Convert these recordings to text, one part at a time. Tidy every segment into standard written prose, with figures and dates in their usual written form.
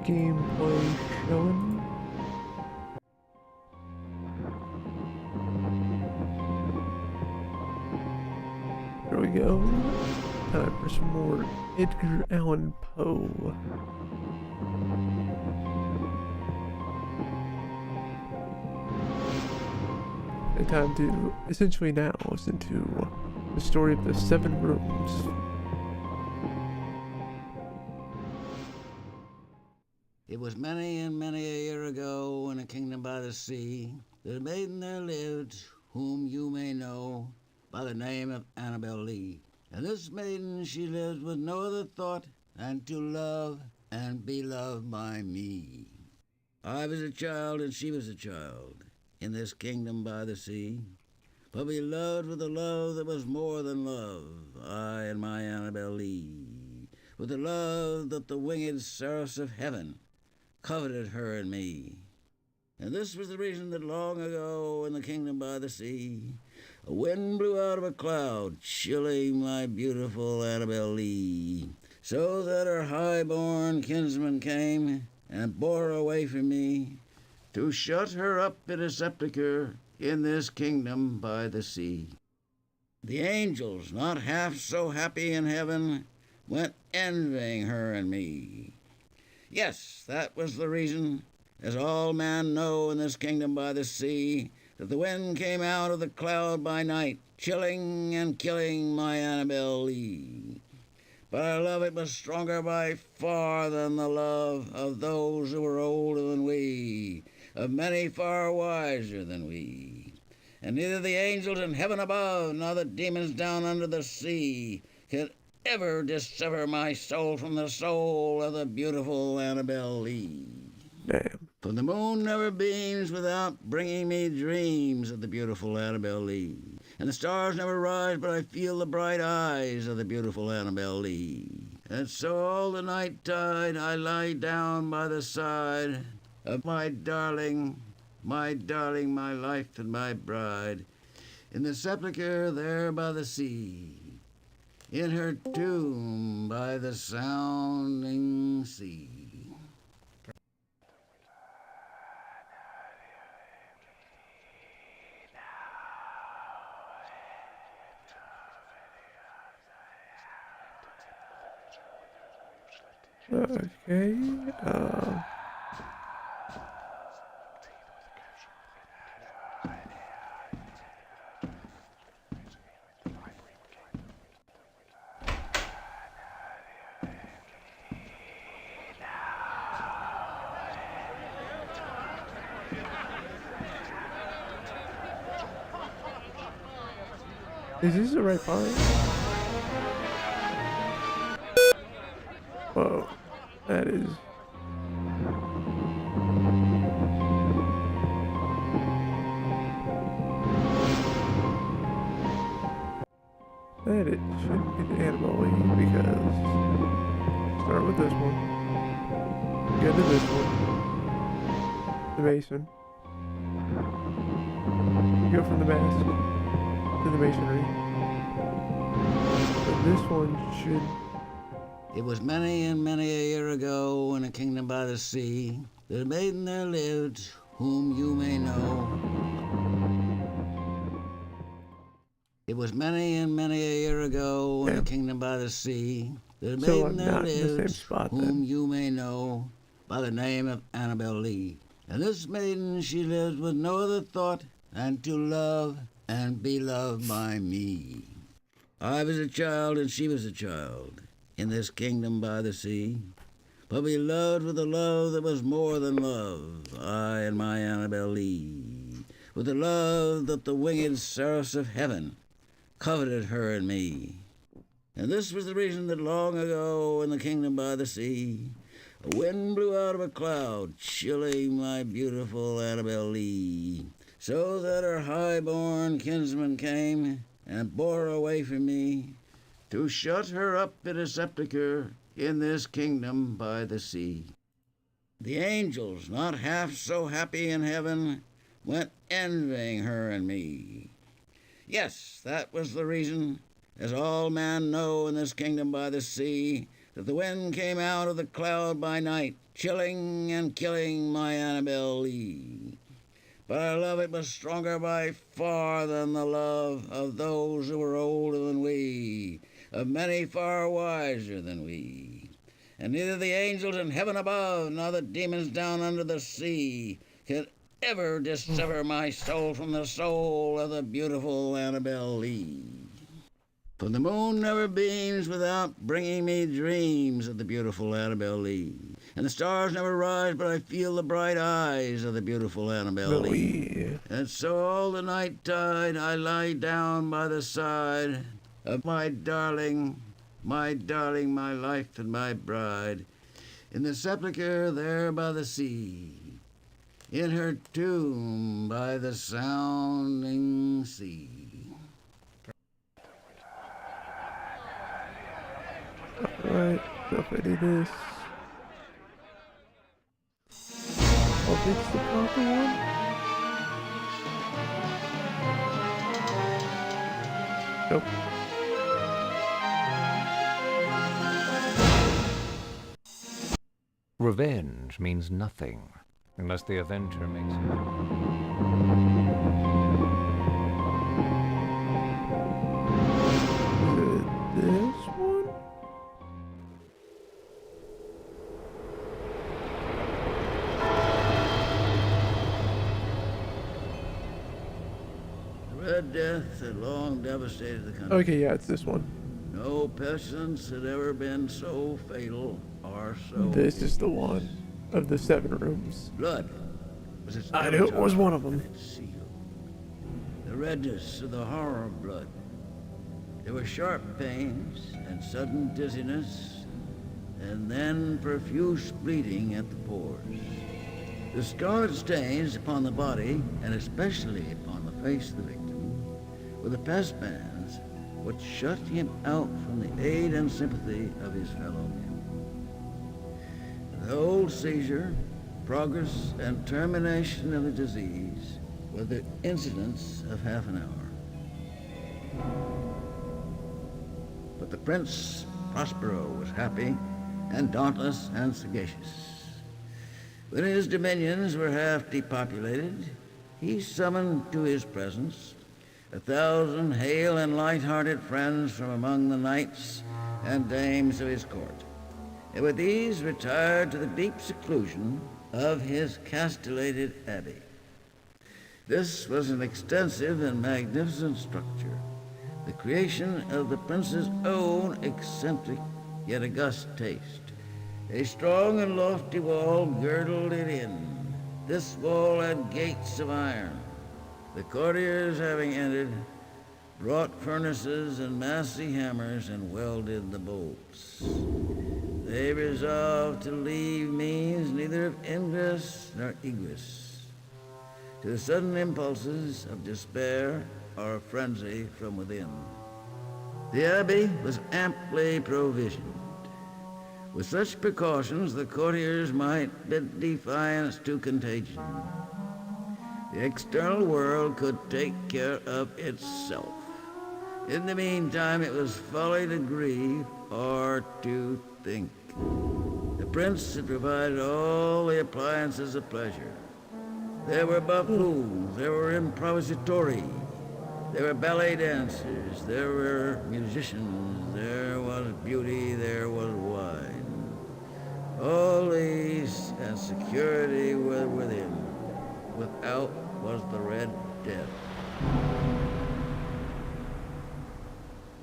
gameplay showing. There we go. Time for some more Edgar Allan Poe. And time to essentially now listen to the story of the 7 rooms. It was many and many a year ago in a kingdom by the sea, that a maiden there lived, whom you may know by the name of Annabel Lee. And this maiden she lived with no other thought than to love and be loved by me. I was a child and she was a child in this kingdom by the sea, but we loved with a love that was more than love, I and my Annabel Lee, with a love that the winged seraphs of heaven coveted her and me. And this was the reason that long ago in the kingdom by the sea, a wind blew out of a cloud, chilling my beautiful Annabel Lee, so that her high-born kinsman came and bore her away from me, to shut her up in a sepulchre in this kingdom by the sea. The angels, not half so happy in heaven, went envying her and me. Yes, that was the reason, as all men know in this kingdom by the sea, that the wind came out of the cloud by night, chilling and killing my Annabel Lee. But our love, it was stronger by far than the love of those who were older than we, of many far wiser than we. And neither the angels in heaven above, nor the demons down under the sea, could ever dissever my soul from the soul of the beautiful Annabel Lee. Damn. For the moon never beams without bringing me dreams of the beautiful Annabel Lee. And the stars never rise but I feel the bright eyes of the beautiful Annabel Lee. And so all the night tide I lie down by the side of my darling, my life and my bride, in the sepulchre there by the sea, in her tomb by the sounding sea. Okay, is this the right part? Whoa, that is... That it shouldn't be the Annabelle Lee, because... Start with this one. Go to this one. The mason. Go from the mask to the masonry. But this one should... It was many and many a year ago in a kingdom by the sea, that a maiden there lived, whom you may know. It was many and many a year ago in a kingdom by the sea, that a maiden there lived, whom you may know by the name of Annabel Lee. And this maiden she lived with no other thought than to love and be loved by me. I was a child and she was a child in this kingdom by the sea, but we loved with a love that was more than love, I and my Annabel Lee, with a love that the winged seraphs of heaven coveted her and me. And this was the reason that long ago in the kingdom by the sea, a wind blew out of a cloud, chilling my beautiful Annabel Lee, so that her high-born kinsman came and bore her away from me, to shut her up in a sepulchre in this kingdom by the sea. The angels, not half so happy in heaven, went envying her and me. Yes, that was the reason, as all men know in this kingdom by the sea, that the wind came out of the cloud by night, chilling and killing my Annabel Lee. But our love, it was stronger by far than the love of those who were older than we, of many far wiser than we. And neither the angels in heaven above nor the demons down under the sea could ever dissever my soul from the soul of the beautiful Annabel Lee. For the moon never beams without bringing me dreams of the beautiful Annabel Lee. And the stars never rise but I feel the bright eyes of the beautiful Annabel Lee. And so all the night tide I lie down by the side of my darling, my life and my bride, in the sepulchre there by the sea, in her tomb by the sounding sea. Alright, so if I do this, oh, it's the proper one? Nope. Revenge means nothing unless the avenger makes it. This one? The Red Death had long devastated the country. Okay, yeah, it's this one. No pestilence had ever been so fatal or so This is the hideous. one of the 7 rooms. Blood was its I knew it was one of them. avatar and its seal. The redness of the horror of blood. There were sharp pains and sudden dizziness, and then profuse bleeding at the pores. The scarlet stains upon the body, and especially upon the face of the victim, were the pest bands which shut him out from the aid and sympathy of his fellow men. The whole seizure, progress, and termination of the disease were the incidents of half an hour. But the Prince Prospero was happy and dauntless and sagacious. When his dominions were half depopulated, he summoned to his presence 1,000 hale and light-hearted friends from among the knights and dames of his court, and with these retired to the deep seclusion of his castellated abbey. This was an extensive and magnificent structure, the creation of the prince's own eccentric yet august taste. A strong and lofty wall girdled it in. This wall had gates of iron. The courtiers, having entered, brought furnaces and massy hammers and welded the bolts. They resolved to leave means neither of ingress nor egress to the sudden impulses of despair or frenzy from within. The abbey was amply provisioned. With such precautions, the courtiers might bid defiance to contagion. The external world could take care of itself. In the meantime, it was folly to grieve or to think. The prince had provided all the appliances of pleasure. There were buffoons, there were improvisatori, there were ballet dancers, there were musicians, there was beauty, there was wine. All these and security were within. Without was the Red Death.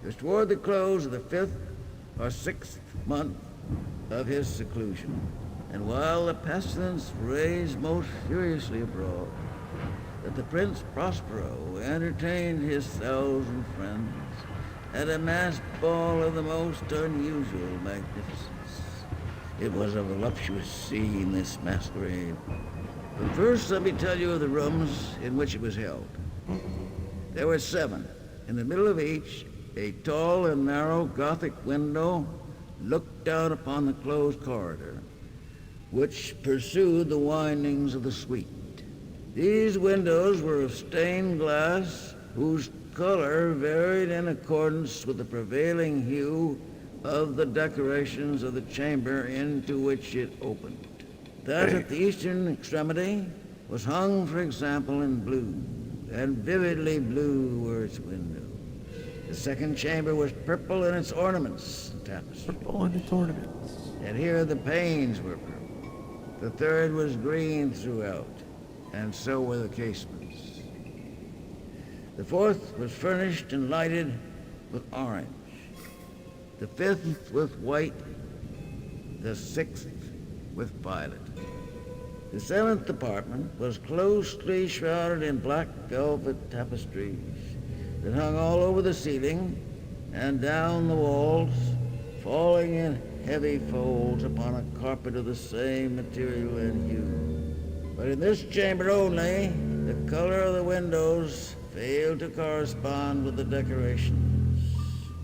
It was toward the close of the 5th or 6th month of his seclusion, and while the pestilence raged most furiously abroad, that the Prince Prospero entertained his 1,000 friends at a masked ball of the most unusual magnificence. It was a voluptuous scene, this masquerade. But first let me tell you of the rooms in which it was held. There were 7. In the middle of each, a tall and narrow Gothic window looked out upon the closed corridor, which pursued the windings of the suite. These windows were of stained glass, whose color varied in accordance with the prevailing hue of the decorations of the chamber into which it opened. That at the eastern extremity was hung, for example, in blue, and vividly blue were its windows. The second chamber was purple in its ornaments and tapestry, Purple in its ornaments. and here the panes were purple. The third was green throughout, and so were the casements. The fourth was furnished and lighted with orange. The fifth with white, the sixth with violet. The seventh apartment was closely shrouded in black velvet tapestries that hung all over the ceiling and down the walls, falling in heavy folds upon a carpet of the same material and hue. But in this chamber only, the color of the windows failed to correspond with the decorations.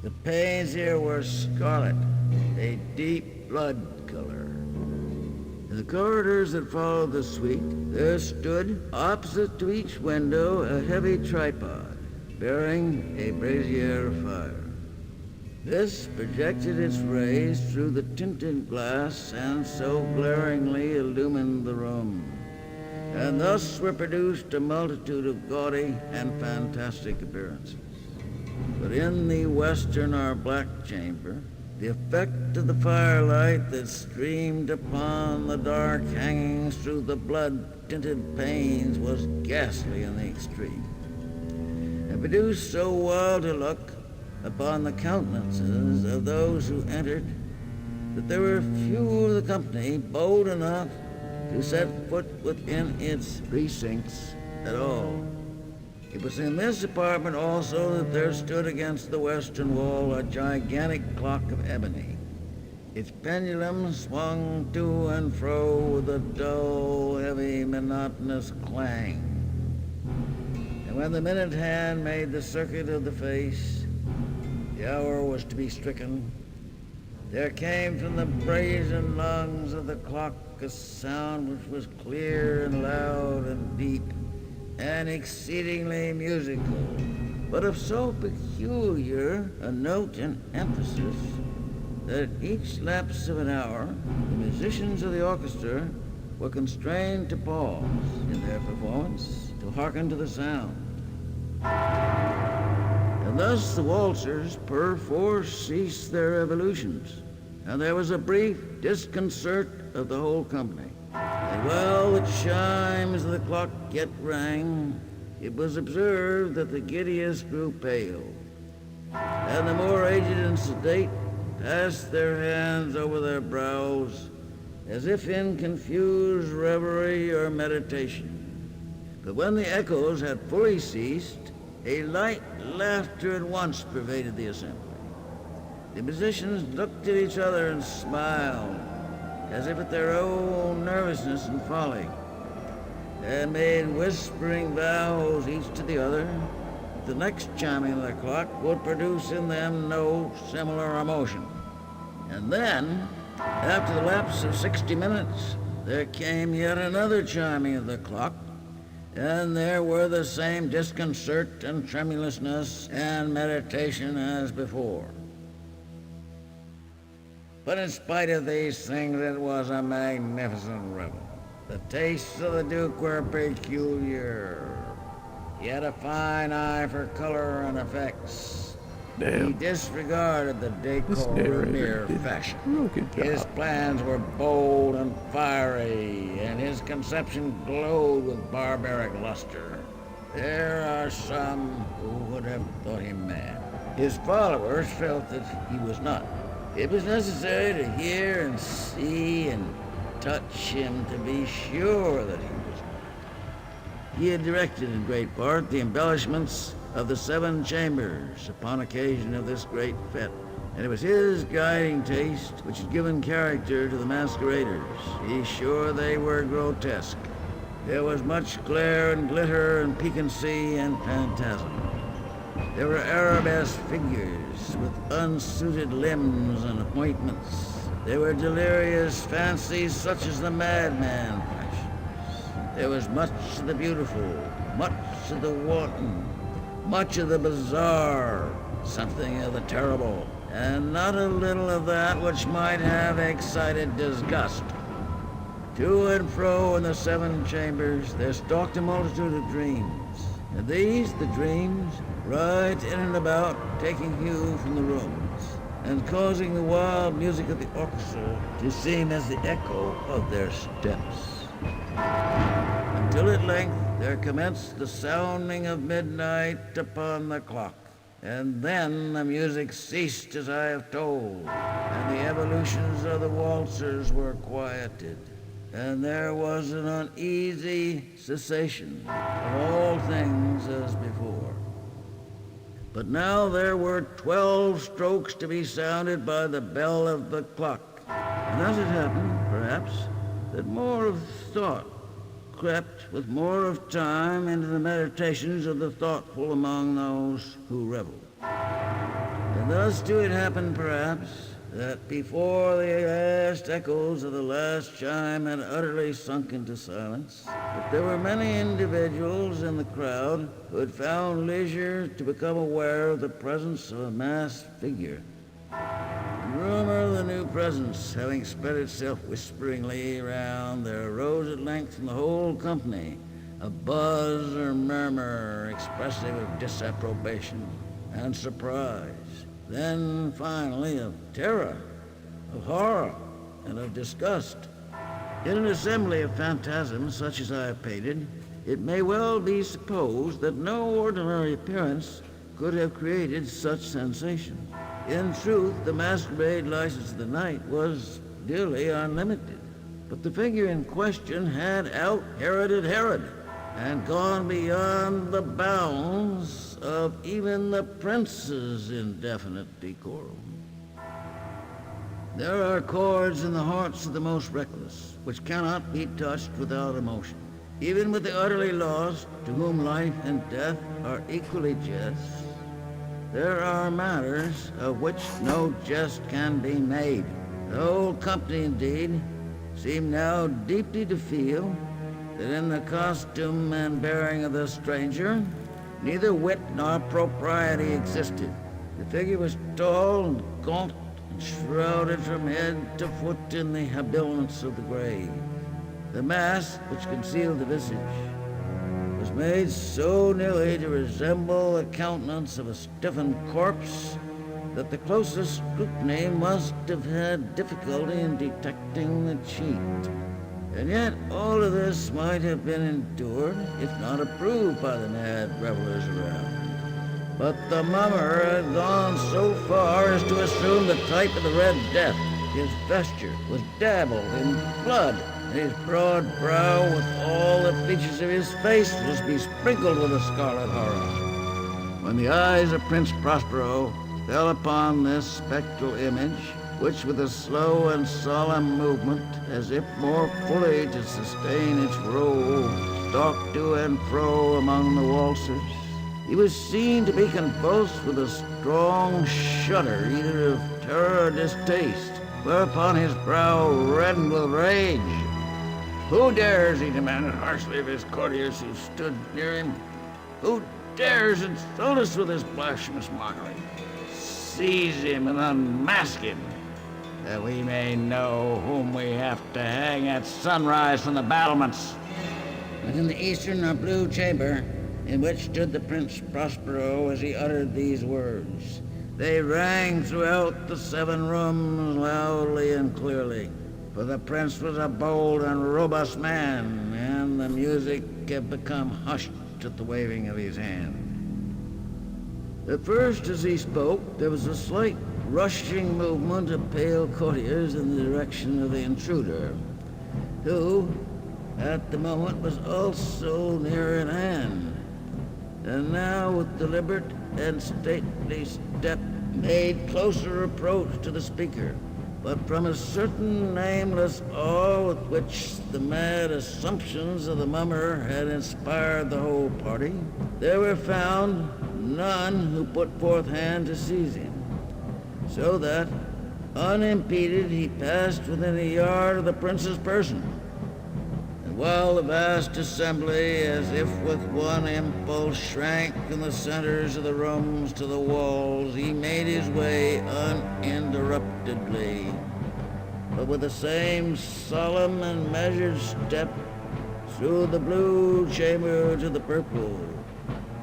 The panes here were scarlet, a deep blood color. In the corridors that followed the suite, there stood, opposite to each window, a heavy tripod bearing a brazier of fire. This projected its rays through the tinted glass and so glaringly illumined the room. And thus were produced a multitude of gaudy and fantastic appearances. But in the western or black chamber, the effect of the firelight that streamed upon the dark hangings through the blood-tinted panes was ghastly in the extreme, and produced so wild a look upon the countenances of those who entered that there were few of the company bold enough to set foot within its precincts at all. It was in this apartment also that there stood against the western wall a gigantic clock of ebony. Its pendulum swung to and fro with a dull, heavy, monotonous clang. And when the minute hand made the circuit of the face, the hour was to be stricken, there came from the brazen lungs of the clock a sound which was clear and loud and deep and exceedingly musical, but of so peculiar a note and emphasis that at each lapse of an hour, the musicians of the orchestra were constrained to pause in their performance to hearken to the sound. And thus the waltzers perforce ceased their evolutions, and there was a brief disconcert of the whole company. And while the chimes of the clock yet rang, it was observed that the giddiest grew pale, and the more aged and sedate passed their hands over their brows as if in confused reverie or meditation. But when the echoes had fully ceased, a light laughter at once pervaded the assembly. The musicians looked at each other and smiled, as if at their own nervousness and folly, and made whispering vows each to the other that the next chiming of the clock would produce in them no similar emotion. And then, after the lapse of 60 minutes, there came yet another chiming of the clock, and there were the same disconcert and tremulousness and meditation as before. But in spite of these things, it was a magnificent revel. The tastes of the Duke were peculiar. He had a fine eye for color and effects. Damn. He disregarded the decor of mere fashion. Real good job. His plans were bold and fiery, and his conception glowed with barbaric luster. There are some who would have thought him mad. His followers felt that he was not. It was necessary to hear and see and touch him to be sure that he was not. He had directed in great part the embellishments of the 7 chambers upon occasion of this great fete, and it was his guiding taste which had given character to the masqueraders. Be sure they were grotesque. There was much glare and glitter and piquancy and phantasm. There were arabesque figures with unsuited limbs and appointments. There were delirious fancies such as the madman fashions. There was much of the beautiful, much of the wanton, much of the bizarre, something of the terrible, and not a little of that which might have excited disgust. To and fro in the 7 chambers there stalked a multitude of dreams, and these, the dreams, right in and about, taking hue from the rooms, and causing the wild music of the orchestra to seem as the echo of their steps. Until at length there commenced the sounding of midnight upon the clock, and then the music ceased as I have told, and the evolutions of the waltzers were quieted, and there was an uneasy cessation of all things as before. But now there were 12 strokes to be sounded by the bell of the clock, and thus it happened, perhaps, that more of thought crept with more of time into the meditations of the thoughtful among those who reveled. And thus too it happened, perhaps, that before the last echoes of the last chime had utterly sunk into silence, that there were many individuals in the crowd who had found leisure to become aware of the presence of a masked figure. The rumor of the new presence having spread itself whisperingly round, there arose at length from the whole company a buzz or murmur expressive of disapprobation and surprise, then finally of terror, of horror, and of disgust. In an assembly of phantasms such as I have painted, it may well be supposed that no ordinary appearance could have created such sensation. In truth, the masquerade license of the night was nearly unlimited, but the figure in question had out-Heroded Herod, and gone beyond the bounds of even the prince's indefinite decorum. There are chords in the hearts of the most reckless, which cannot be touched without emotion. Even with the utterly lost, to whom life and death are equally jests, there are matters of which no jest can be made. The whole company, indeed, seemed now deeply to feel that in the costume and bearing of the stranger, neither wit nor propriety existed. The figure was tall and gaunt, and shrouded from head to foot in the habiliments of the grave. The mask which concealed the visage was made so nearly to resemble the countenance of a stiffened corpse that the closest scrutiny must have had difficulty in detecting the cheat. And yet all of this might have been endured, if not approved by the mad revelers around. But the mummer had gone so far as to assume the type of the Red Death. His vesture was dabbled in blood, and his broad brow with all the features of his face was besprinkled with a scarlet horror. When the eyes of Prince Prospero fell upon this spectral image, which with a slow and solemn movement, as if more fully to sustain its role, stalked to and fro among the waltzers, he was seen to be convulsed with a strong shudder, either of terror or distaste, whereupon his brow reddened with rage. "Who dares," he demanded harshly of his courtiers who stood near him, "who dares insult us with this blasphemous mockery? Seize him and unmask him, that we may know whom we have to hang at sunrise from the battlements." Within the eastern or blue chamber, in which stood the Prince Prospero as he uttered these words, they rang throughout the 7 rooms loudly and clearly, for the prince was a bold and robust man, and the music had become hushed at the waving of his hand. At first, as he spoke, there was a slight rushing movement of pale courtiers in the direction of the intruder, who, at the moment, was also near at hand, and now, with deliberate and stately step, made closer approach to the speaker. But from a certain nameless awe with which the mad assumptions of the mummer had inspired the whole party, there were found none who put forth hand to seize him, so that, unimpeded, he passed within a yard of the prince's person. And while the vast assembly, as if with one impulse, shrank from the centers of the rooms to the walls, he made his way uninterruptedly, but with the same solemn and measured step, through the blue chamber to the purple,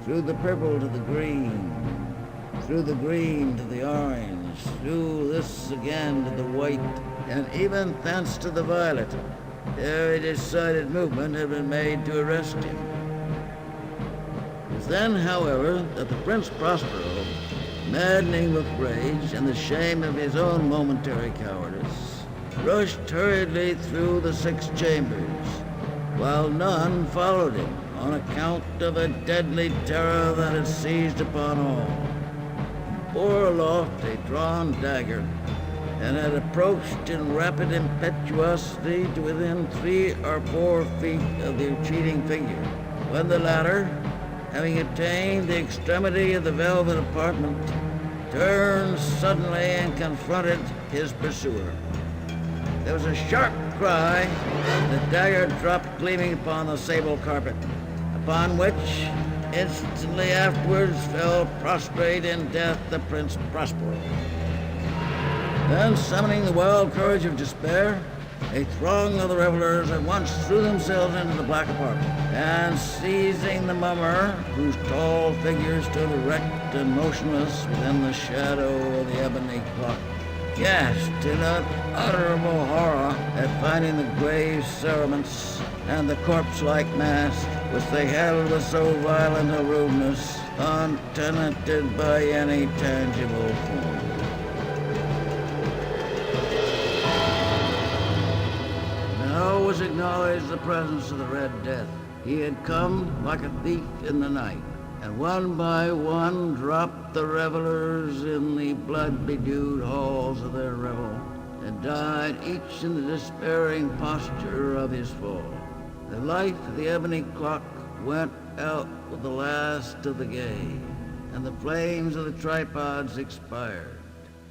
through the purple to the green, through the green to the orange, through this again to the white, and even thence to the violet. Every decided movement had been made to arrest him. It was then, however, that the Prince Prospero, maddening with rage and the shame of his own momentary cowardice, rushed hurriedly through the 6 chambers, while none followed him on account of a deadly terror that had seized upon all. He bore aloft a drawn dagger, and had approached in rapid impetuosity to within 3 or 4 feet of the retreating figure, when the latter, having attained the extremity of the velvet apartment, turned suddenly and confronted his pursuer. There was a sharp cry, and the dagger dropped gleaming upon the sable carpet, upon which instantly afterwards fell prostrate in death the Prince Prospero. Then, summoning the wild courage of despair, a throng of the revelers at once threw themselves into the black apartment, and seizing the mummer, whose tall figure stood erect and motionless within the shadow of the ebony clock, gasped in unutterable horror at finding the grave cerements and the corpse-like mask, which they held with so violent a rudeness, untenanted by any tangible form. Now was acknowledged the presence of the Red Death. He had come like a thief in the night, and one by one dropped the revelers in the blood-bedewed halls of their revel, and died each in the despairing posture of his fall. The light of the ebony clock went out with the last of the gay, and the flames of the tripods expired,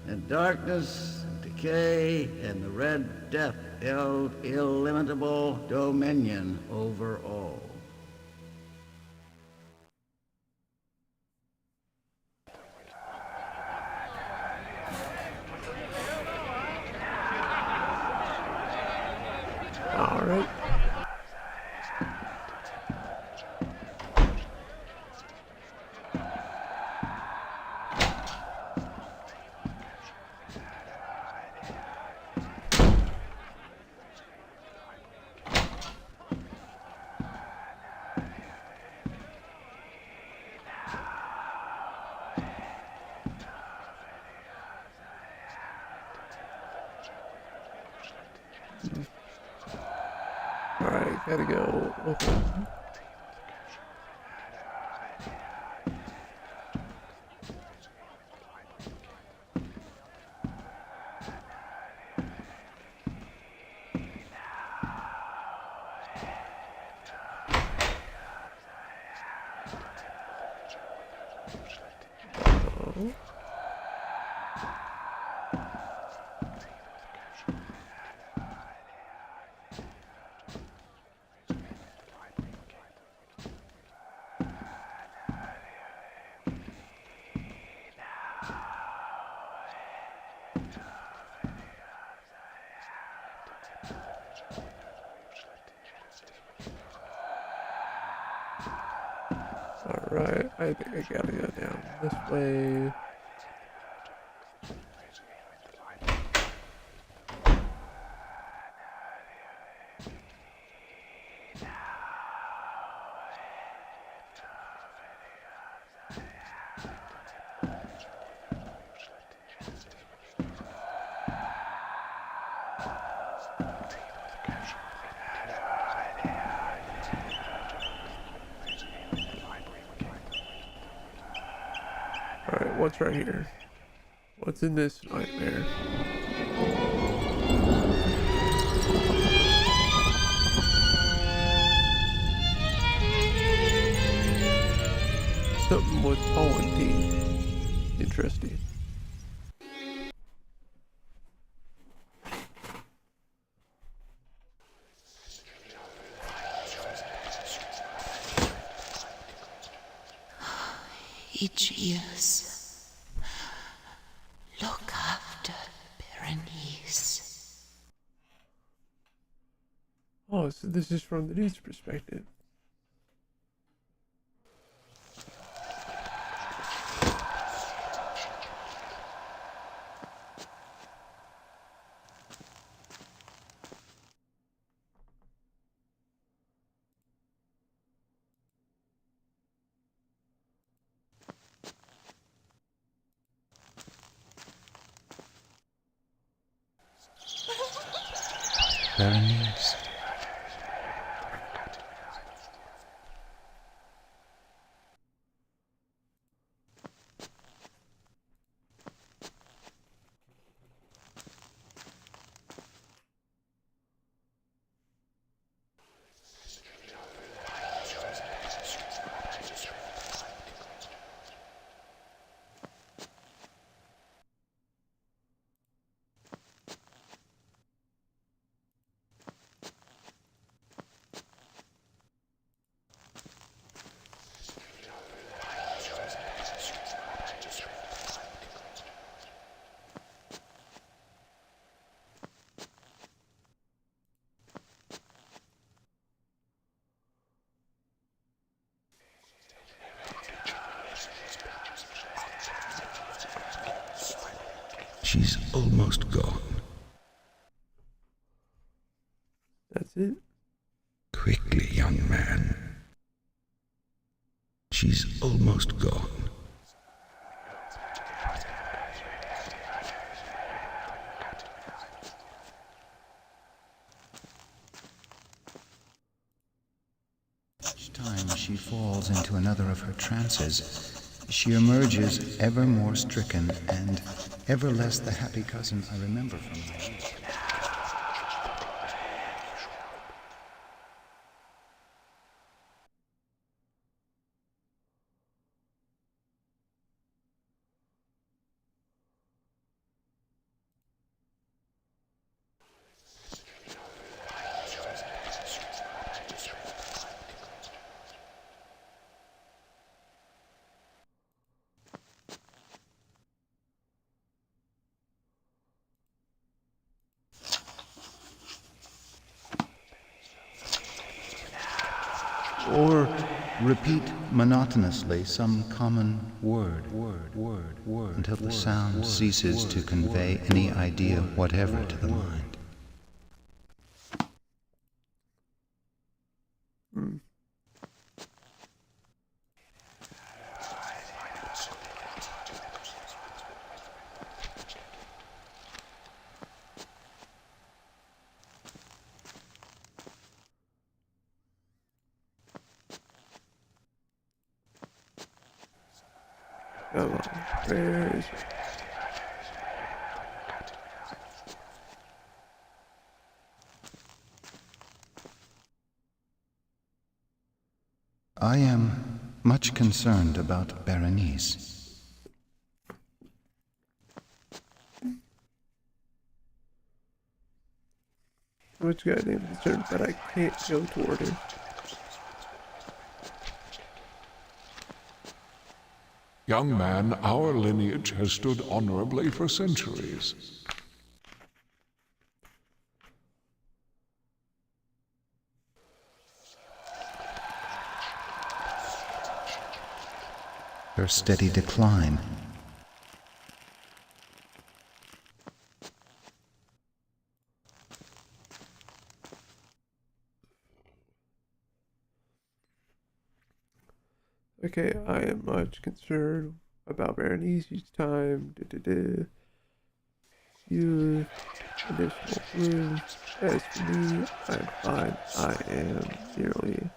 and darkness, decay, and the Red Death held illimitable dominion over all. All right. Alright, gotta go. Okay. Alright, I think I gotta go down this way. Alright, what's right here? What's in this nightmare? Something with pollen teeth. Interesting. Aegeus. Look after Berenice. Oh, so this is from the dude's perspective. Berenice. She's almost gone. That's it. Quickly, young man. She's almost gone. Each time she falls into another of her trances, she emerges ever more stricken and ever less the happy cousin I remember from my youth. Or repeat monotonously some common word until the sound ceases to convey any idea whatever to the mind. Come on. Where is it? I am much concerned about Berenice. Which guy named the turn, but I can't go toward her. Young man, our lineage has stood honorably for centuries. Her steady decline. Okay, I am much concerned about Berenice's time. Youth, additional proof. As for me, I'm fine. I am merely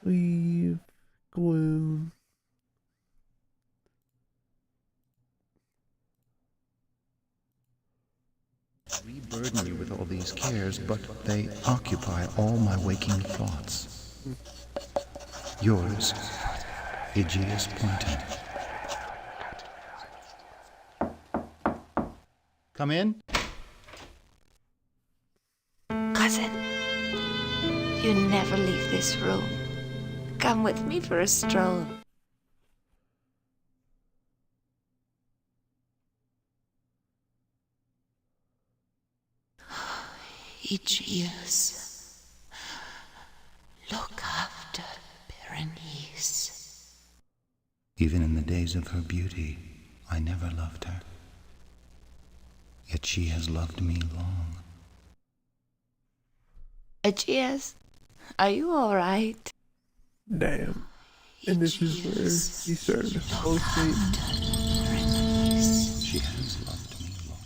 leave gloom. We burden you with all these cares, but they occupy all my waking thoughts. Yours, Aegeus Poynton. Come in. Cousin, you never leave this room. Come with me for a stroll. Aegeus, look after Berenice. Even in the days of her beauty, I never loved her. Yet she has loved me long. Aegeus, are you all right? Damn. And this is where he started to fall asleep. She has loved me long.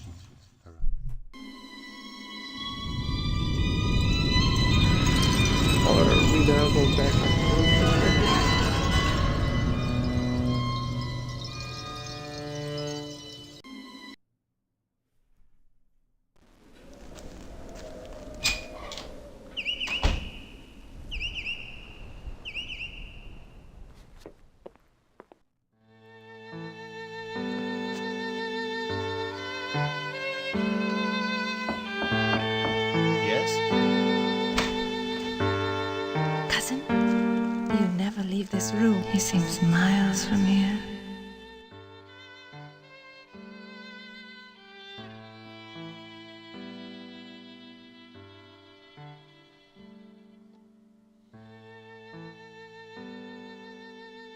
Are we now going back on her perspective? Yes? Cousin, you never leave this room. He seems miles from here.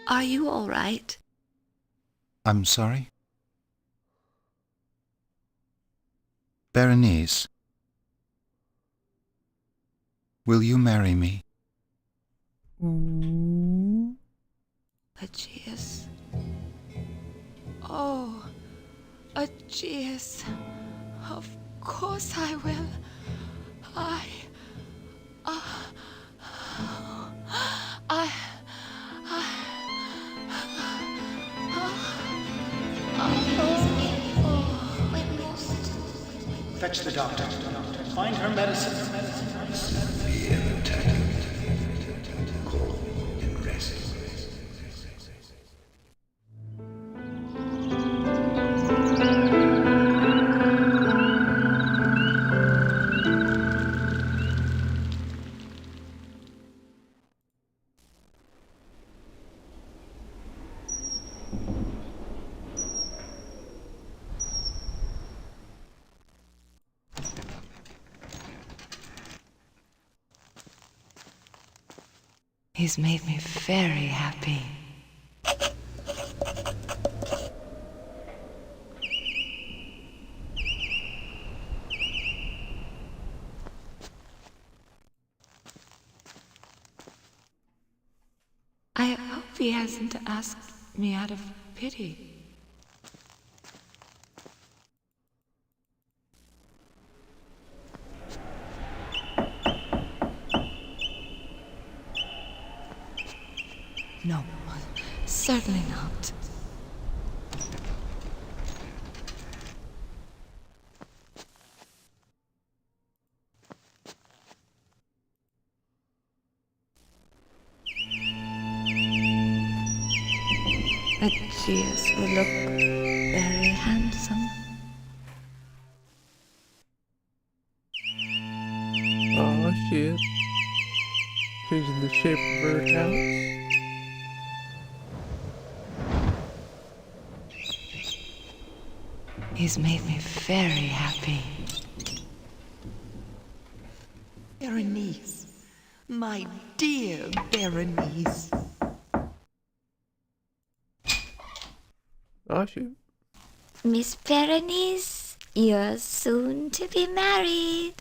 Are you all right? I'm sorry? Berenice, will you marry me? Aegeus. Oh, Aegeus. Of course I will. I. Fetch the doctor. Find her medicine. Be ever tired, cold and restless. He's made me very happy. I hope he hasn't asked me out of pity. No, certainly not. Aegeus will look very handsome. Oh shit. Changing the shape of the birdhouse. He's made me very happy. Berenice, my dear Berenice. Oh shoot. Miss Berenice, you're soon to be married.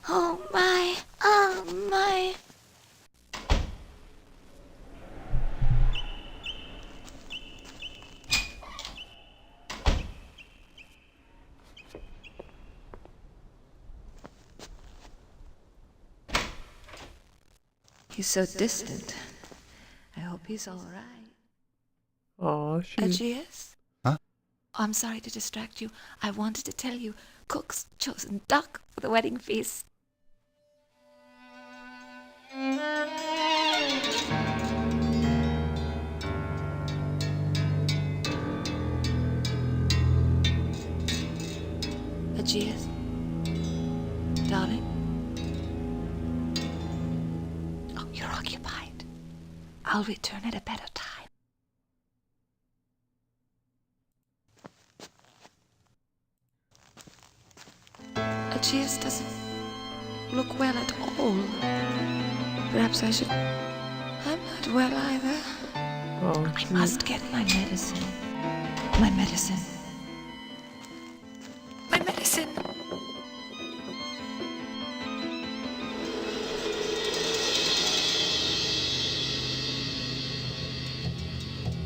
Oh my, oh my. He's so distant. I hope he's all right. Oh shoot. Aegeus? Huh? I'm sorry to distract you. I wanted to tell you, Cook's chosen duck for the wedding feast. Aegeus? Darling? Oh, you're occupied. I'll return at a better time. Aegeus doesn't look well at all. Perhaps I should... I'm not well either. Oh, I shoot. must get my medicine. My medicine. My medicine.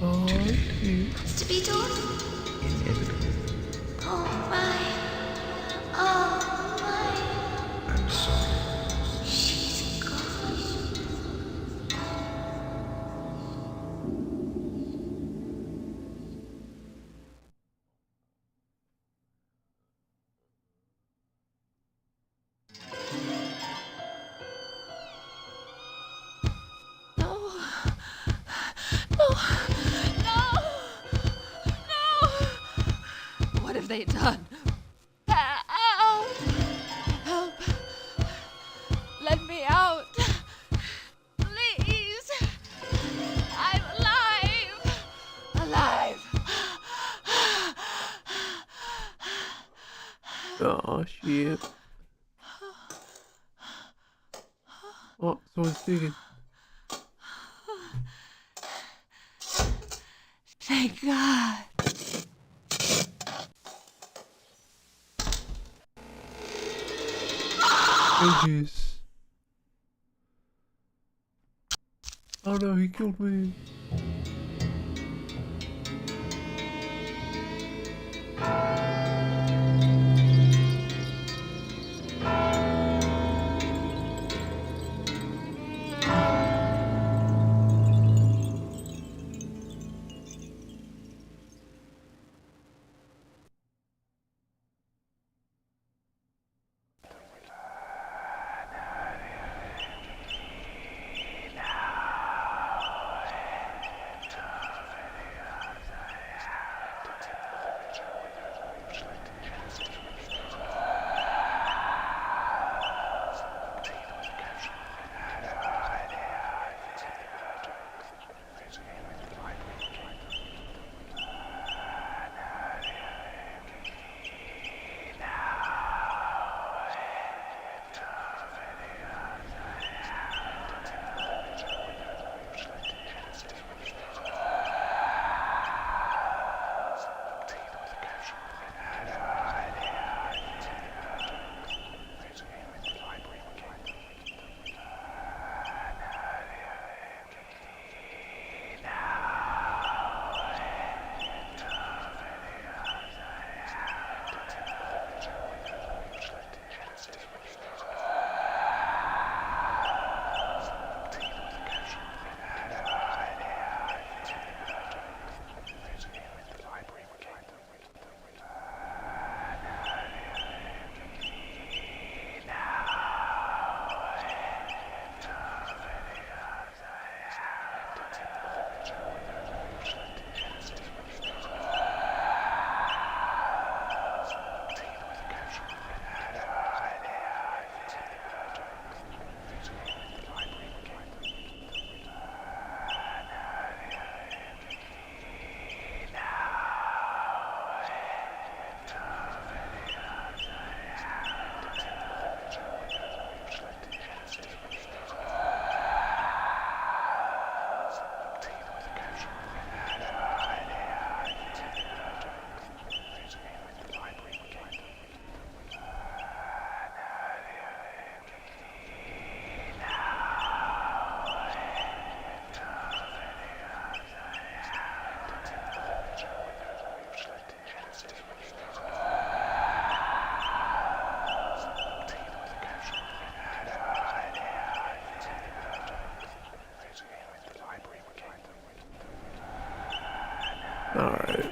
Oh, shoot. What's to be done? Inevitable. Oh my. Oh my. I'm sorry. She's gone. No. No. No. No. What have they done? Help. Help. Let me out. Please. I'm alive. Alive. Oh, shit. Oh, someone's digging. Thank God. Edges. Oh no, he killed me. Alright.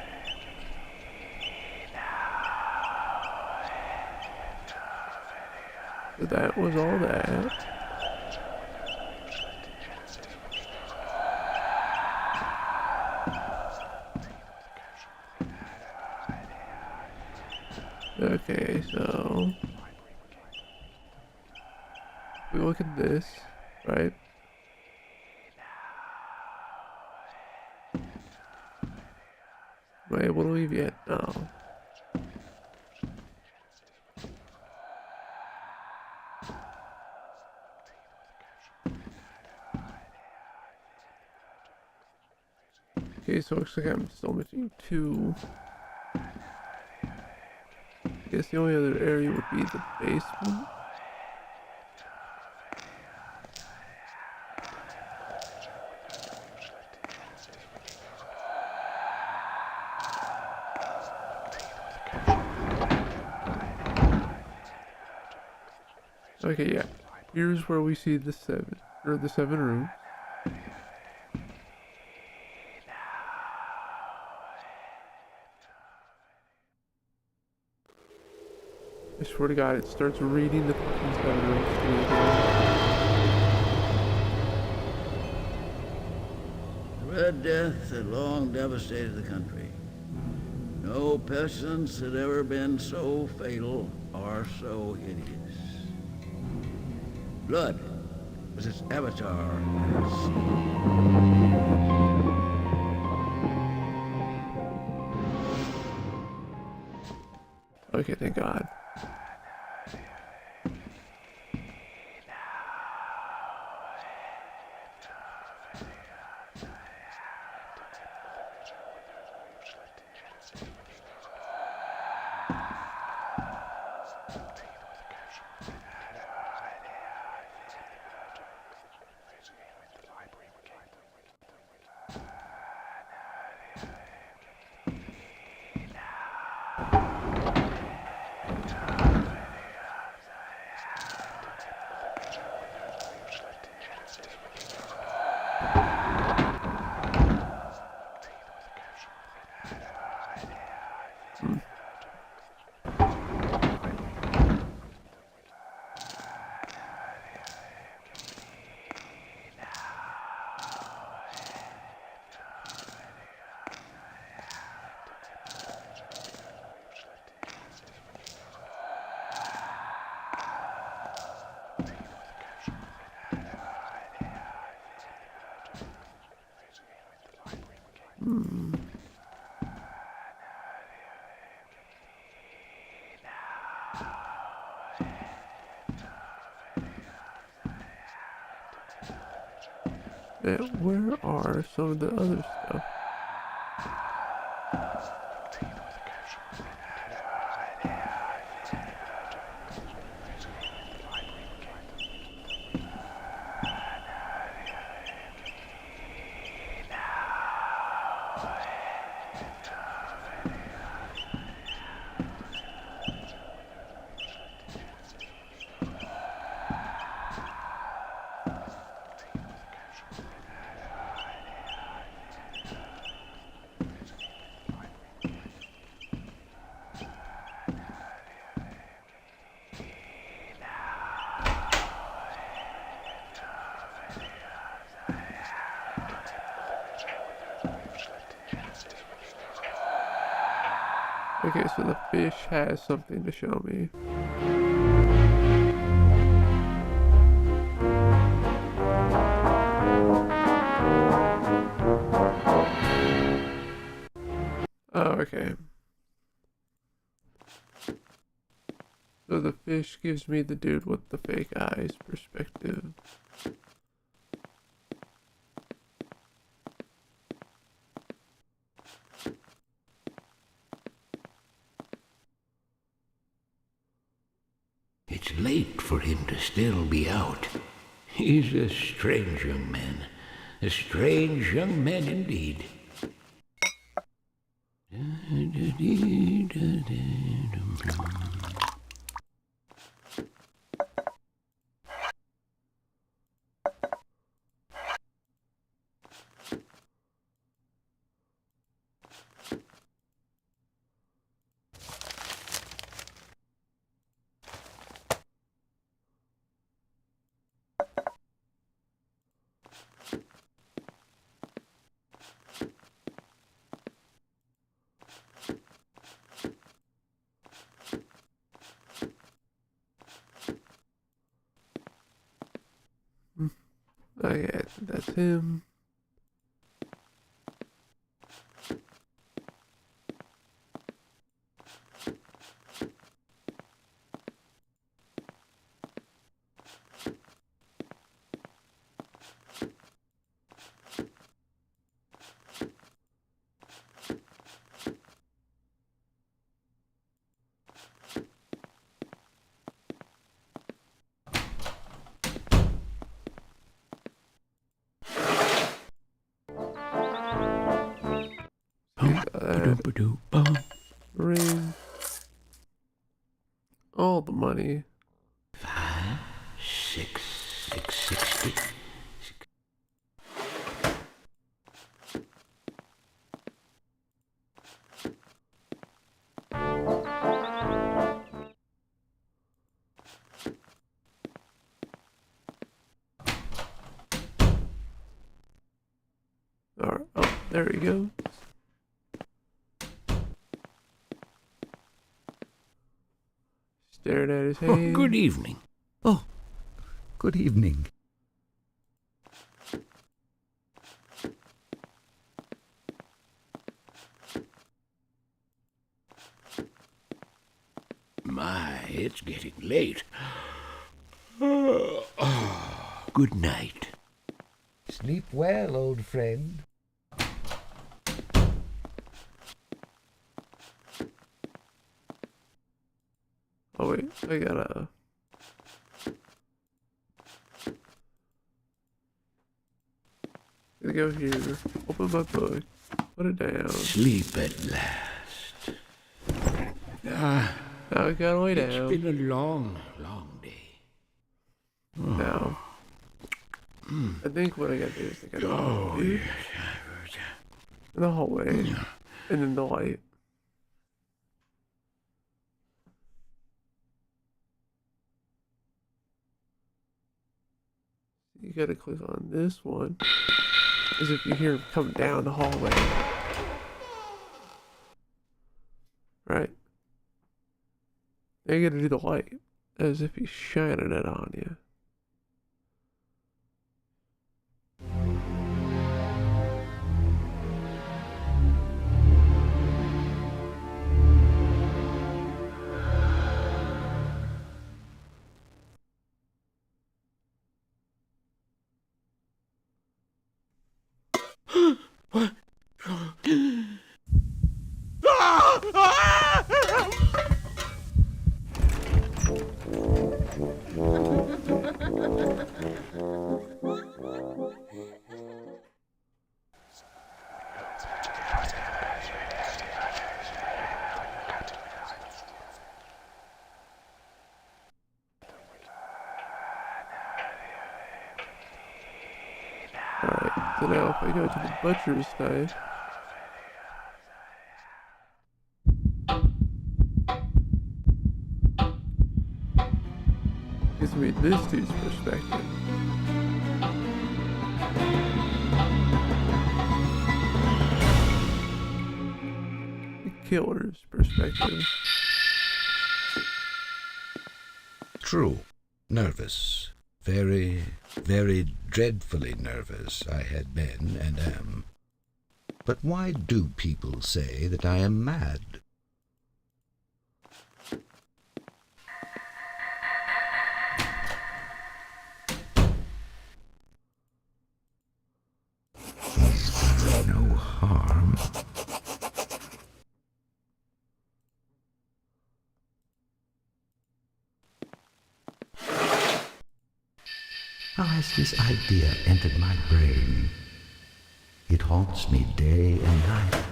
So that was all that. Okay, so we look at this, right? Am I able to leave yet? No. Okay, so it looks like I'm still missing 2. I guess the only other area would be the basement. Okay, yeah. Here's where we see the 7 rooms. I swear to God, it starts reading the fucking 7 rooms to me again. The Red Death had long devastated the country. No pestilence had ever been so fatal or so hideous. Blood was its avatar and its Okay, thank God. Where are some of the other stuff? Okay, so the fish has something to show me. Oh, okay. So the fish gives me the dude with the fake eyes perspective. It's late for him to still be out. He's a strange young man. A strange young man indeed. Okay, that's him. Ba-ba-doo-bum. Ring. All the money. 5, 6, 660. Alright, oh, there we go. Staring at his Oh, hand. good evening. Oh, good evening. My, it's getting late. Good night. Sleep well, old friend. Oh wait, I gotta... Gonna go here, open my book, put it down. Sleep at last. Now I gotta lay It's down. been a long, long day. Now, I think what I gotta do is I gotta go in the hallway, and then the light. You gotta click on this one, as if you hear him come down the hallway. Right? Now you gotta do the light, as if he's shining it on you. Alright, so now if I go to the butcher's knife, gives me this dude's perspective. The killer's perspective. True. Nervous. Very, very dreadfully nervous I had been and am. But why do people say that I am mad? He's done no harm. How has this idea entered my brain? It haunts me day and night.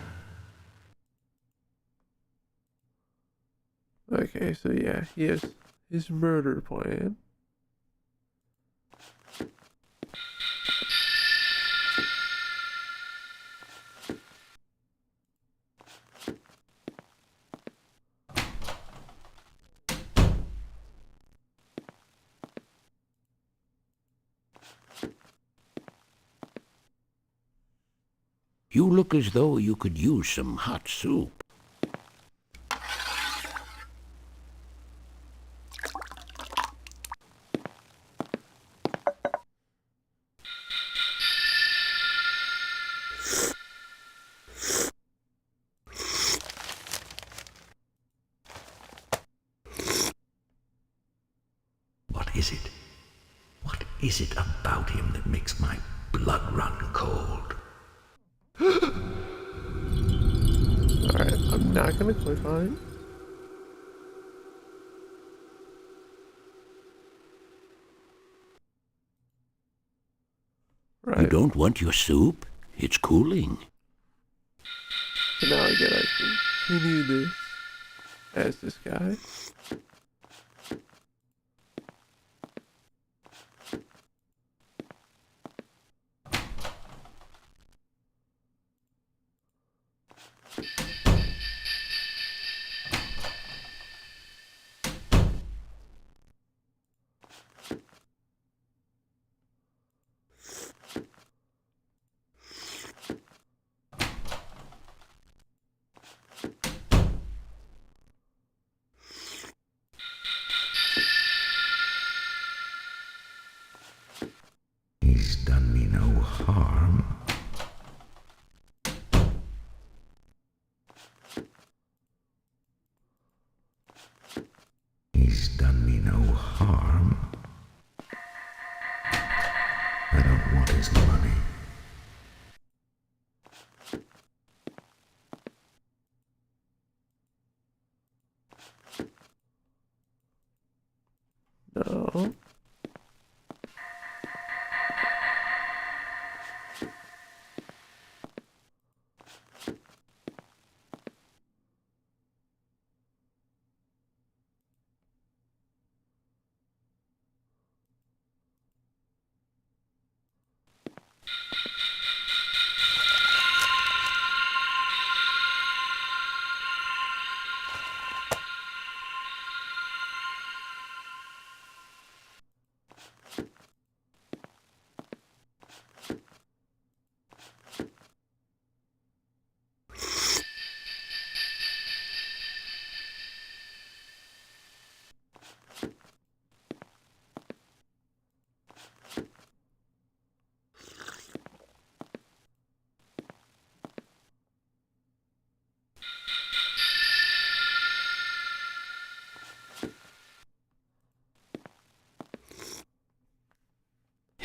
Okay, so yeah, he has his murder plan. You look as though you could use some hot soup. What is it? What is it about him that makes my blood run cold? Alright, I'm not gonna click on it. Right. You don't want your soup? It's cooling. So now I gotta continue this as this guy. He's done me no harm. He's done me no harm. I don't want his money. No.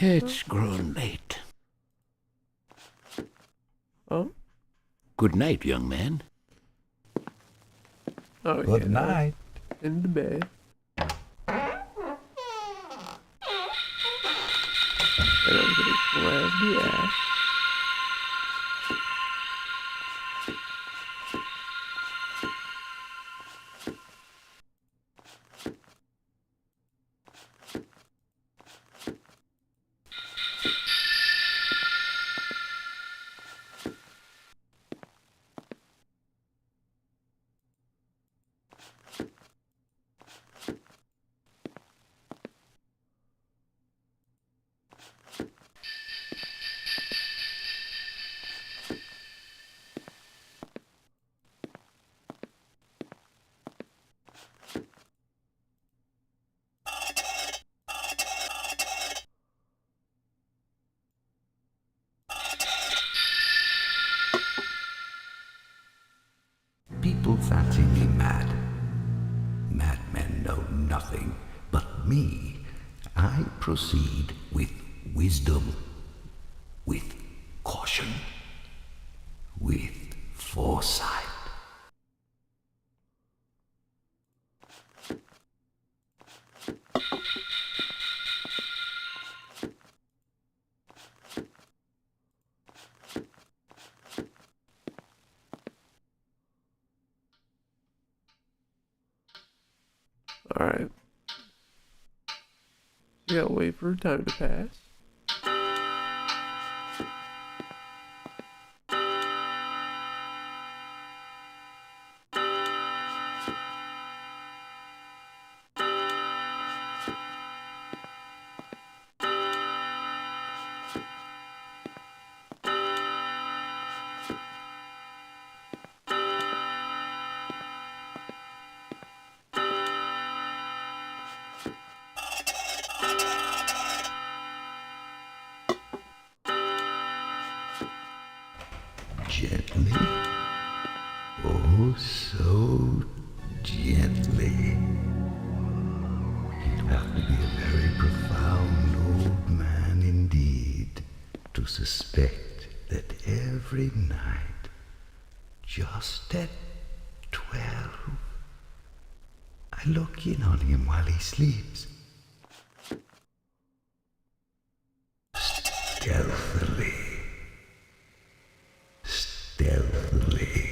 It's grown late. Oh? Good night, young man. Oh, Good yeah. night. In the bed. And I'm gonna grab the axe. People fancy me mad. Madmen know nothing but me. I proceed with wisdom, with caution, with foresight. Alright. We gotta wait for time to pass. Gently, oh so gently. You'd have to be a very profound old man indeed to suspect that every night, just at 12, I look in on him while he sleeps. Stealthily. Stealthily.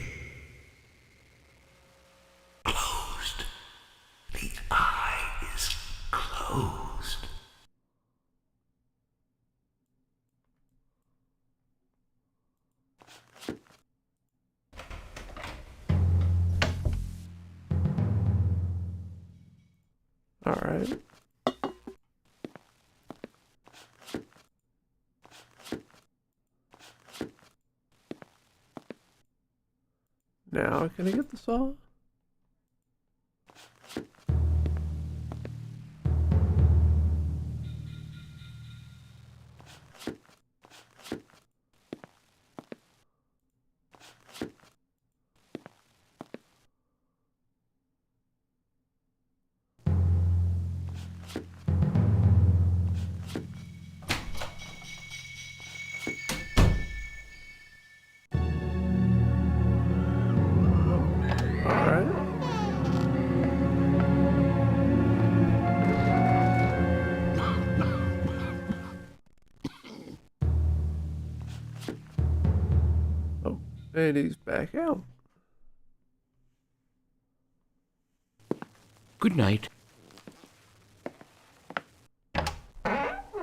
Alright. Now, can I get the saw? Alright. Oh, and he's back out. Good night.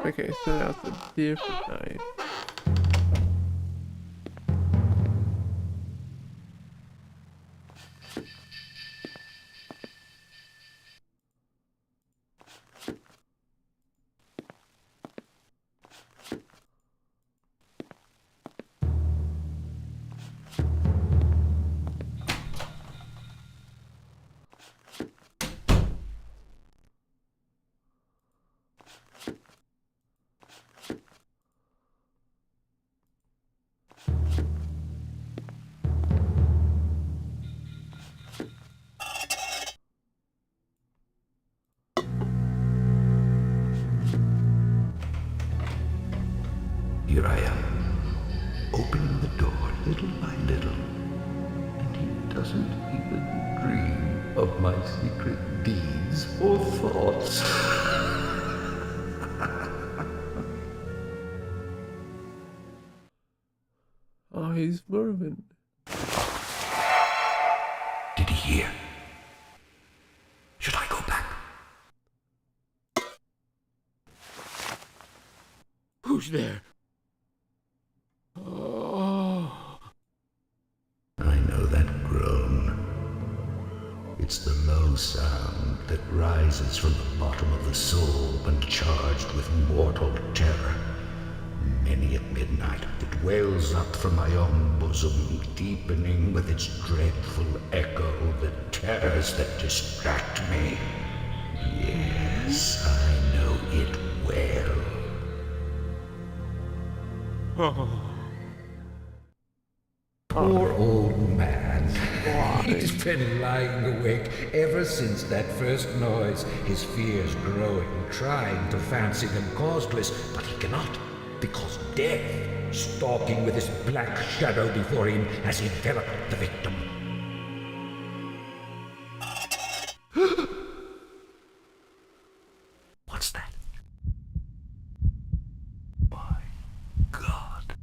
Okay, so now it's a different night. Here I am, opening the door little by little, and he doesn't even dream of my secret deeds or thoughts. Oh, he's moving. Did he hear? Should I go back? Who's there? I know that groan. It's the low sound that rises from the bottom of the soul when charged with mortal terror. Many at midnight, it wails up from my own bosom, deepening with its dreadful echo the terrors that distract me. Yes, I know it well. Poor old man. He's been lying awake ever since that first noise, his fears growing, trying to fancy them causeless, but he cannot, because death, stalking with his black shadow before him, has enveloped the victim. What's that? My God.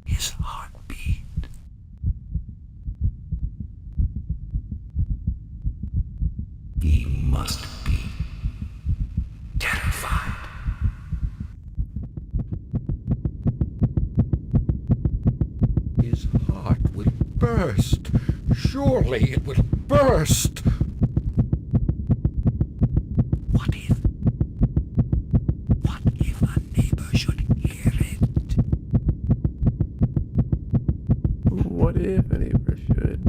His heartbeat. He must be terrified. His heart will burst. Surely it will burst. What if? What if a neighbor should hear it? What if a neighbor should?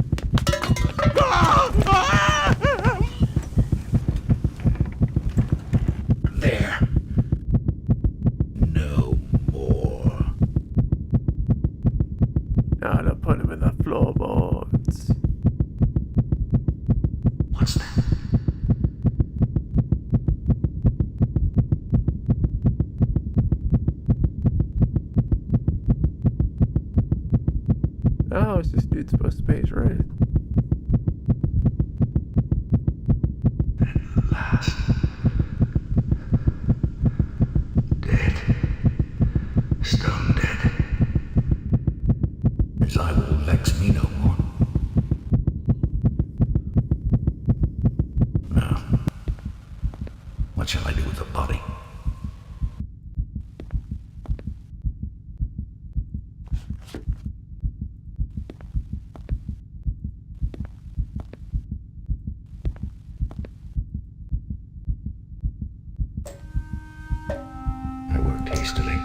There. No more. Now to put him in the floorboards. What's that? Oh, is this dude supposed to pay his rent? At last. Dead. Stone dead. His eye will vex me no more. Now, what shall I do with the body? hastily,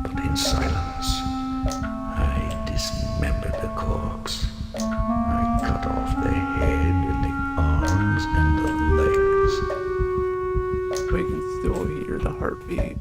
but in silence. I dismembered the corpse. I cut off the head and the arms and the legs. We can still hear the heartbeat.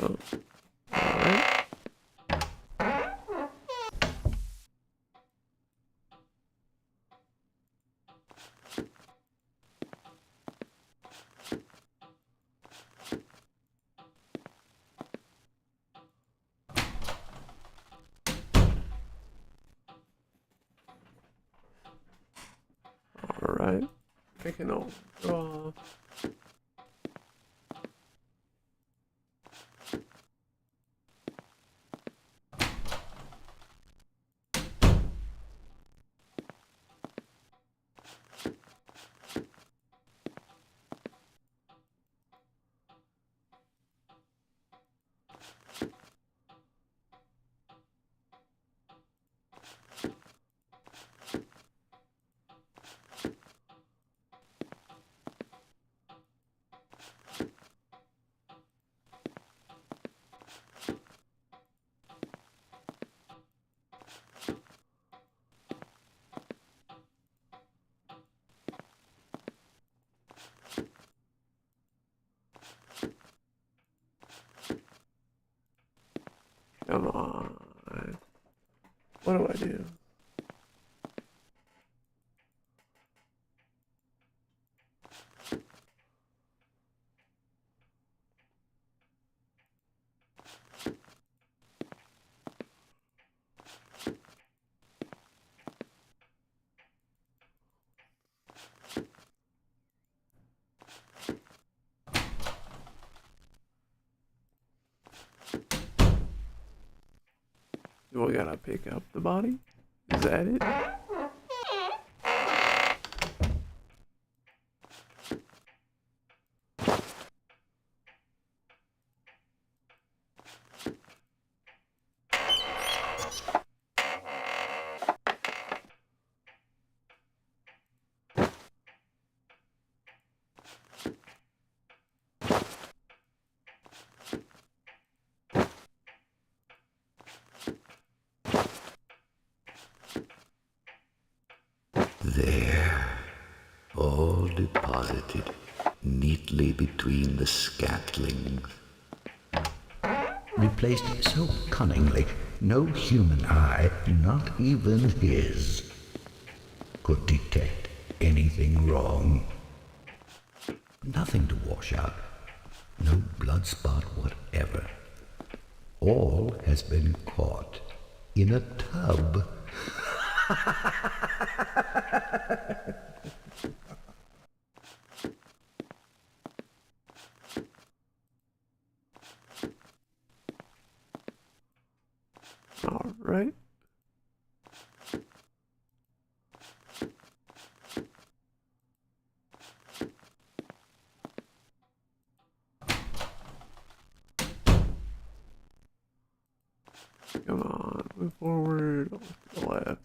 Oh, alright. Alright. I can all draw. Come on. What do I do? Do I gotta pick up the body? Is that it? There, all deposited neatly between the scatlings. Replaced so cunningly, no human eye, not even his, could detect anything wrong. Nothing to wash out, no blood spot whatever. All has been caught in a tub. All right. Come on, move forward, to the left.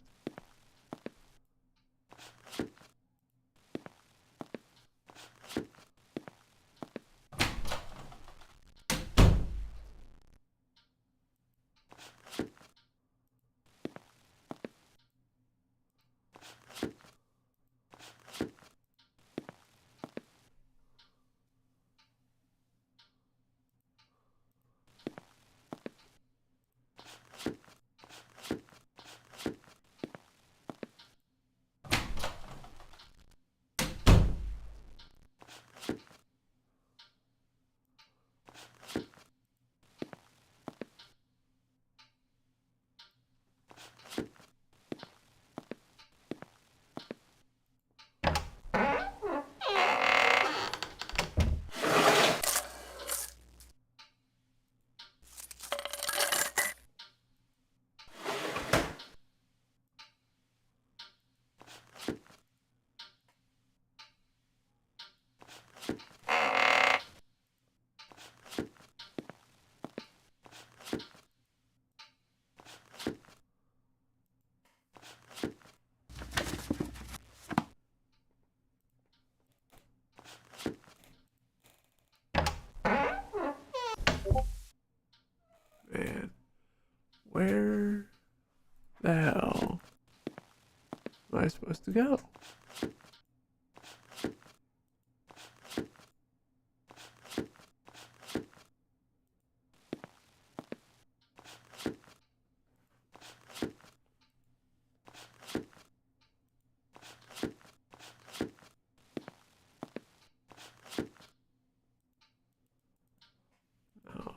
supposed to go?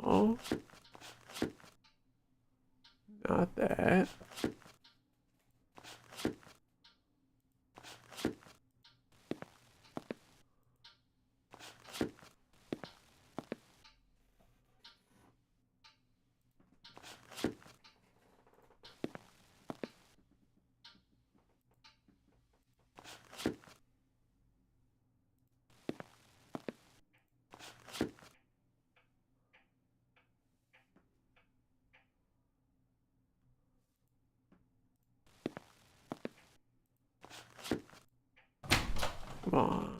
No. Not that. Come on.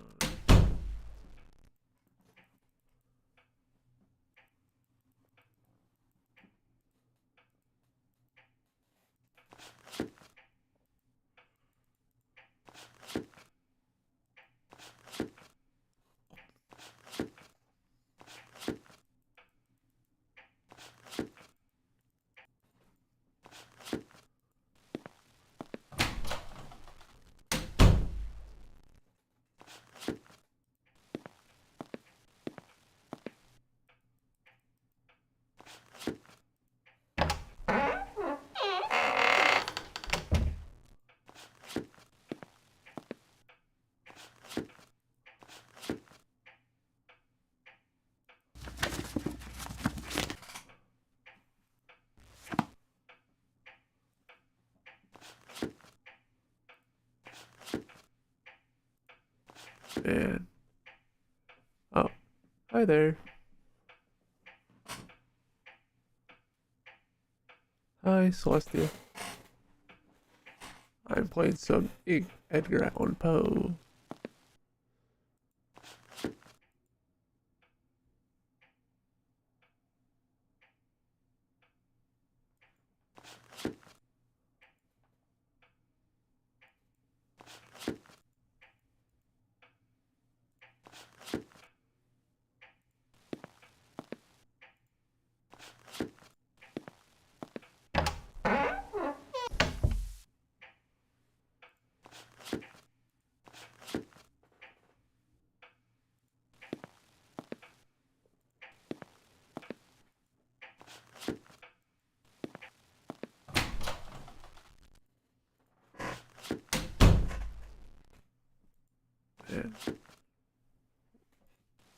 Man. Oh, hi there. Hi, Celestia. I'm playing some Edgar Allan Poe. Man.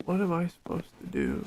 What am I supposed to do?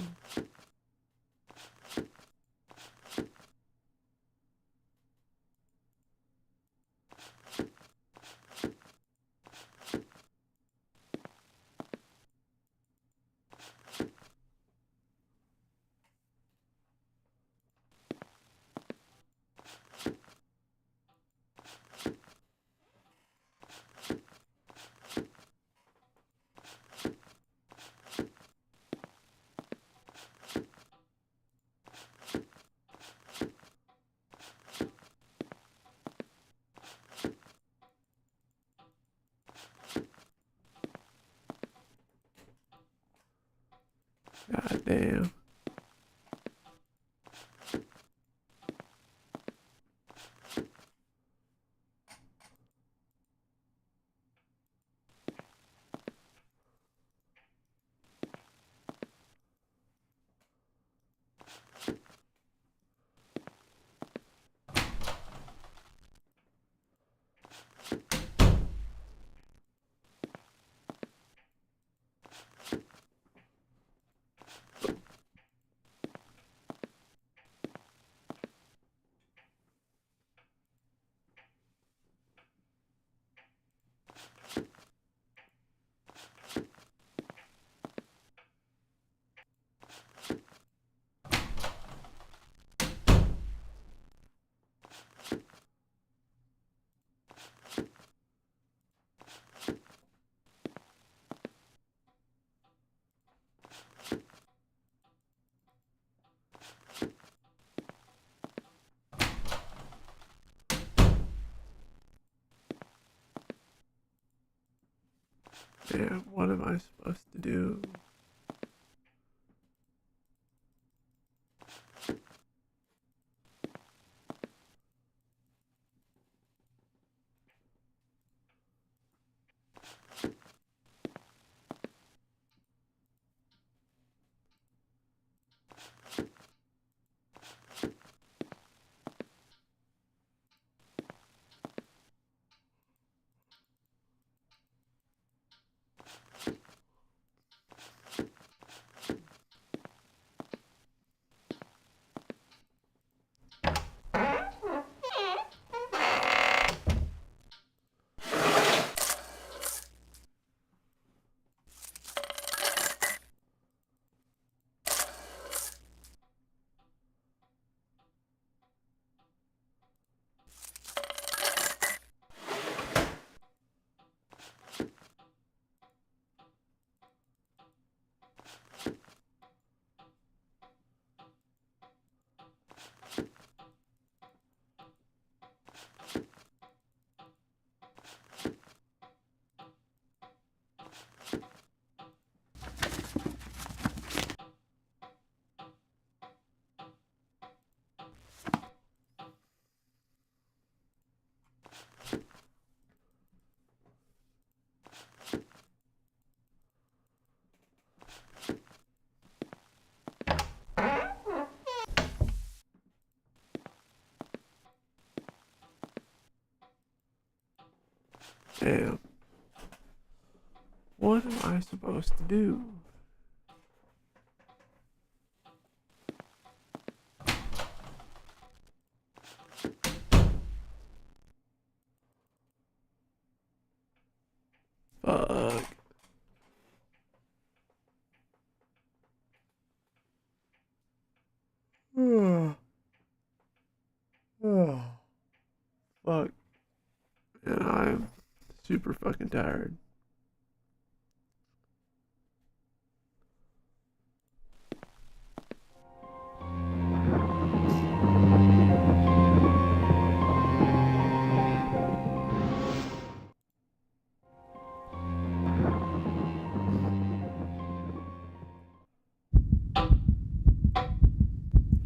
God damn. Damn, what am I supposed to do? Damn. What am I supposed to do? Fuck. Oh, fuck. And I'm super fucking tired.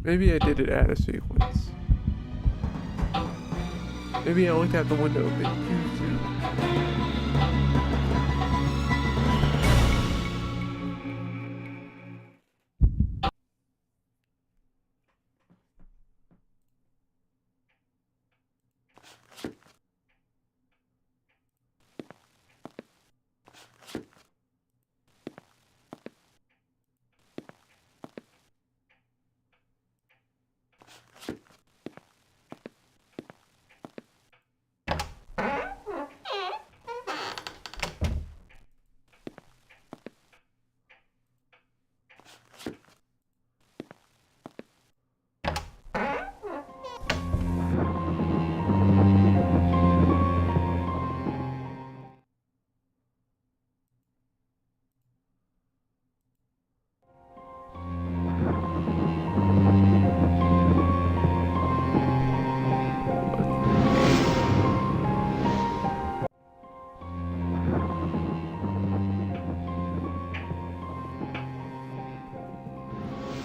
Maybe I did it out of sequence. Maybe I looked out the window a bit too soon.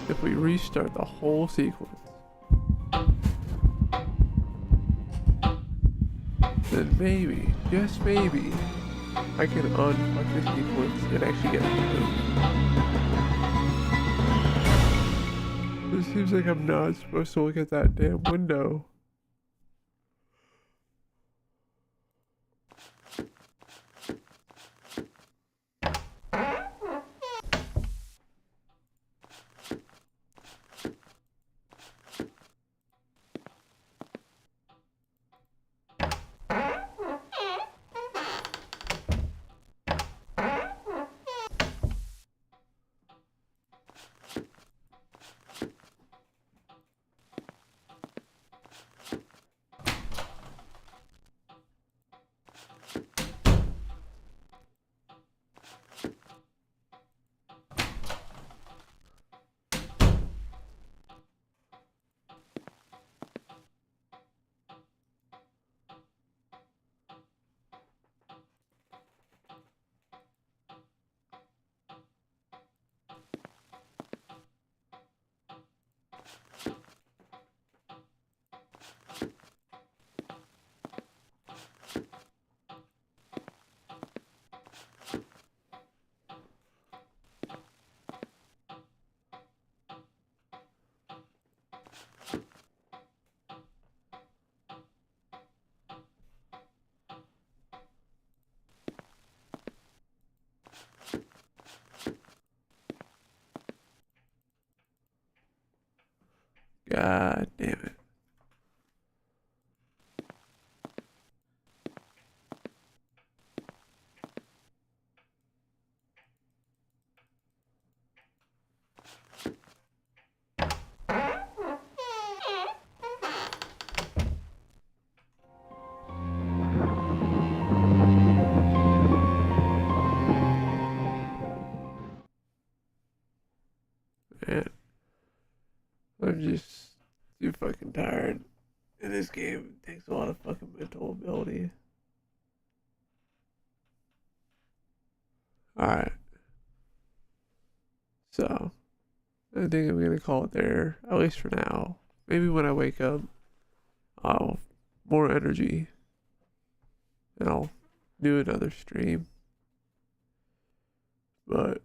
If we restart the whole sequence, then maybe, just maybe, I can unfuck the sequence and actually get it. It seems like I'm not supposed to look at that damn window. God damn it. Man, I'm just too fucking tired. And this game takes a lot of fucking mental ability. Alright. So, I think I'm gonna call it there, at least for now. Maybe when I wake up, I'll more energy. And I'll do another stream. But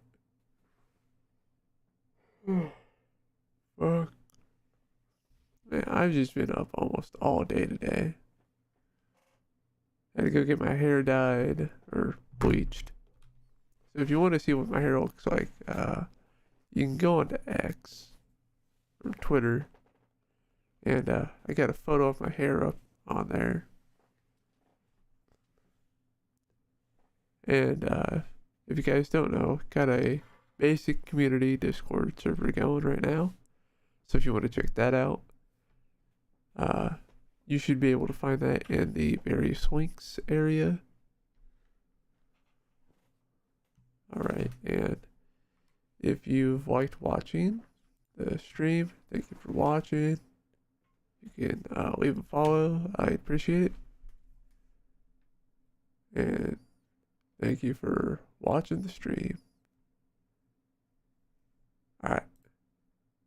fuck. Man, I've just been up almost all day today. I had to go get my hair dyed or bleached. So if you want to see what my hair looks like, you can go onto X or Twitter, and I got a photo of my hair up on there. And if you guys don't know, got a basic community Discord server going right now. So if you want to check that out, you should be able to find that in the various links area. Alright, and if you've liked watching the stream, thank you for watching. You can leave a follow, I appreciate it. And thank you for watching the stream.